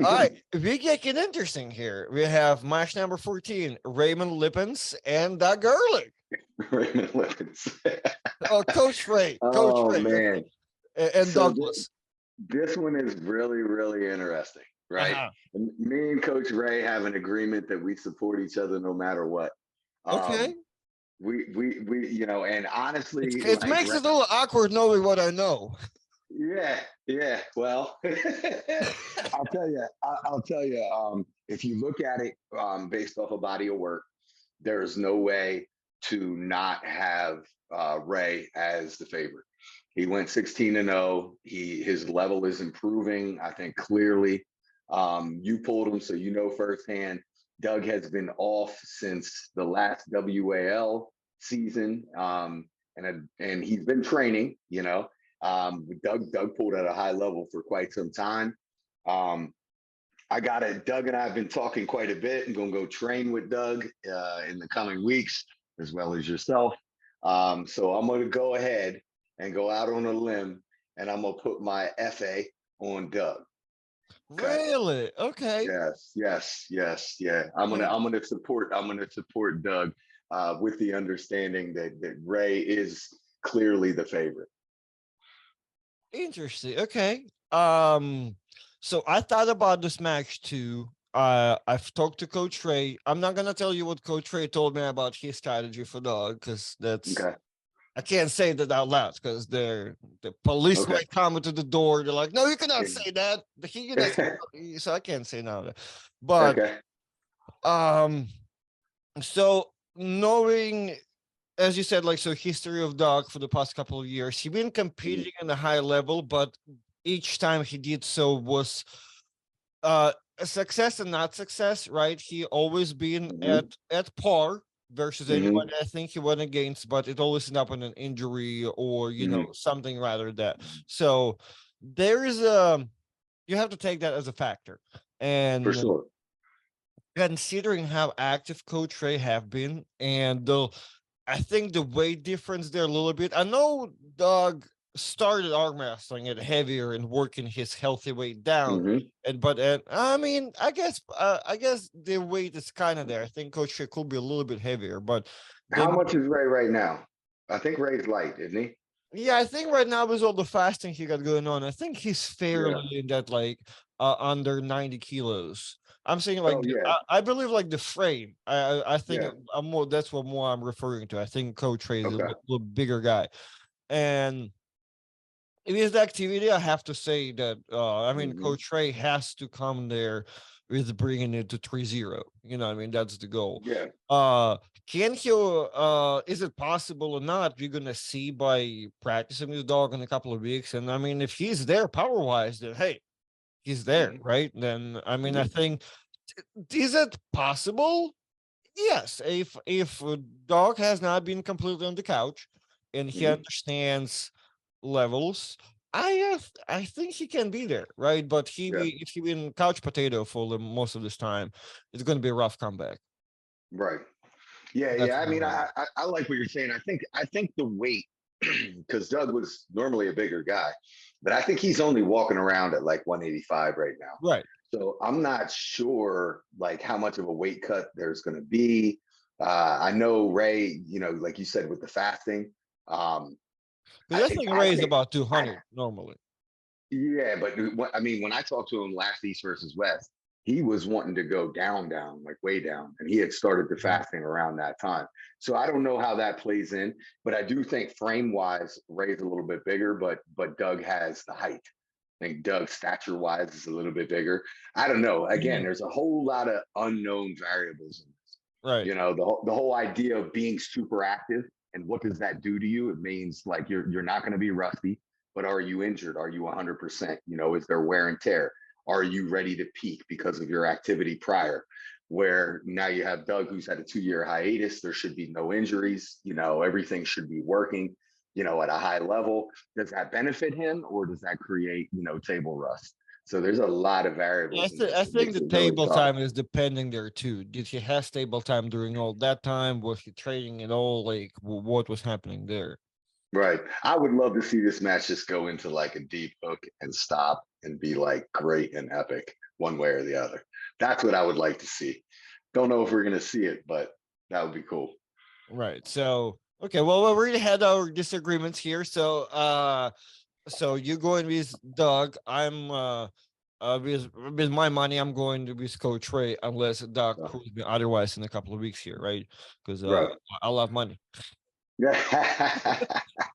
All right, we getting interesting here. We have match number 14, Raymond Lippens and Doug Ehrlich. Raymond Lippens. Oh, Coach Oh Ray, man. and So Douglas. this one is really, really interesting, right? Uh-huh. And me and Coach Ray have an agreement that we support each other no matter what. Okay. Um, and honestly, It like, makes it a little awkward knowing what I know. yeah, yeah. Well, I'll tell you. If you look at it based off a body of work, there's no way to not have Ray as the favorite. He went 16-0. His level is improving. I think clearly. You pulled him, so you know firsthand. Doug has been off since the last WAL season, and he's been training. Doug pulled at a high level for quite some time. Um, I got it. Doug and I have been talking quite a bit. I'm going to go train with Doug in the coming weeks, as well as yourself. So I'm going to go ahead and go out on a limb, and I'm going to put my FA on Doug. Okay. Really? Okay. Yes. Yeah. I'm gonna support Doug with the understanding that Ray is clearly the favorite. Interesting. Okay. So I thought about this match too. I've talked to Coach Ray. I'm not gonna tell you what Coach Ray told me about his strategy for Dog, because that's Okay. I can't say that out loud because the police Okay. might come to the door. They're like, no, you cannot Yeah. say that. So I can't say now. But Okay. so knowing, as you said, like, so history of Dog for the past couple of years, he's been competing in a high level, but each time he did so was a success and not success, right? He always been Mm-hmm. at par versus Mm-hmm. anyone I think he went against, but it always ended up in an injury or Mm-hmm. something rather that. So there is a you have to take that as a factor. For And sure. considering how active Coach Ray have been, and I think the weight difference there a little bit. I know Doug started arm wrestling at heavier and working his healthy weight down, Mm-hmm. and I mean, I guess the weight is kind of there. I think Coach Ray could be a little bit heavier, but How then much is Ray right now? I think Ray's light, isn't he? yeah, I think right now with all the fasting he got going on, I think he's Yeah. fairly in that like under 90 kilos. I'm saying like Oh yeah. I believe like the frame. I think Yeah. I'm more that's what more I'm referring to. I think Coach Ray is a Okay. little bigger guy. And it is the activity. I have to say that I mean Mm-hmm. Coach Ray has to come there with bringing it to 3-0. I mean that's the goal. Yeah. Uh can he is it possible or not? We're gonna see by practicing with Dog in a couple of weeks. And I mean if he's there power wise, then hey, he's there, Mm-hmm. right? Then I mean I Mm-hmm. think is it possible? Yes, if Dog has not been completely on the couch and he Mm-hmm. understands levels, I think he can be there, right? But Yeah. if he been couch potato for most of this time, it's going to be a rough comeback. Right. Yeah, That's yeah. I what mean, I mean. I like what you're saying. I think the weight, because Doug was normally a bigger guy, but I think he's only walking around at like 185 right now. Right. So I'm not sure like how much of a weight cut there's going to be. I know Ray, like you said with the fasting. Because I think I Ray is think about I 200 normally. Yeah, but I mean, when I talked to him last East versus West, he was wanting to go down, like way down, and he had started the Mhm. fasting around that time. So I don't know how that plays in, but I do think frame wise, Ray's a little bit bigger, but Doug has the height. I think Doug stature wise is a little bit bigger. I don't know. Again, Mhm. there's a whole lot of unknown variables in this. Right. The whole idea of being super active and what does that do to you? It means like you're not going to be rusty, but are you injured? Are you 100%? Is there wear and tear? Are you ready to peak because of your activity prior? Where now you have Doug, who's had a 2-year hiatus. There should be no injuries. Everything should be working, at a high level. Does that benefit him or does that create, table rust? So there's a lot of Yeah, variables in I this. It think makes the it really table tough. time is depending there too. Did he have stable time during all that time? Was he trading at all? Like, what was happening there? Right. I would love to see this match just go into like a deep hook and stop and be like great and epic. one way or the other. That's what I would like to see. Don't know if we're going to see it, but that would be cool. Right. So, okay. Well, we already had our disagreements here. So you going with Doug. I'm with my money, I'm going to with Coach Ray unless Doug So, proves me otherwise in a couple of weeks here, right? Because right. I love money. Yeah.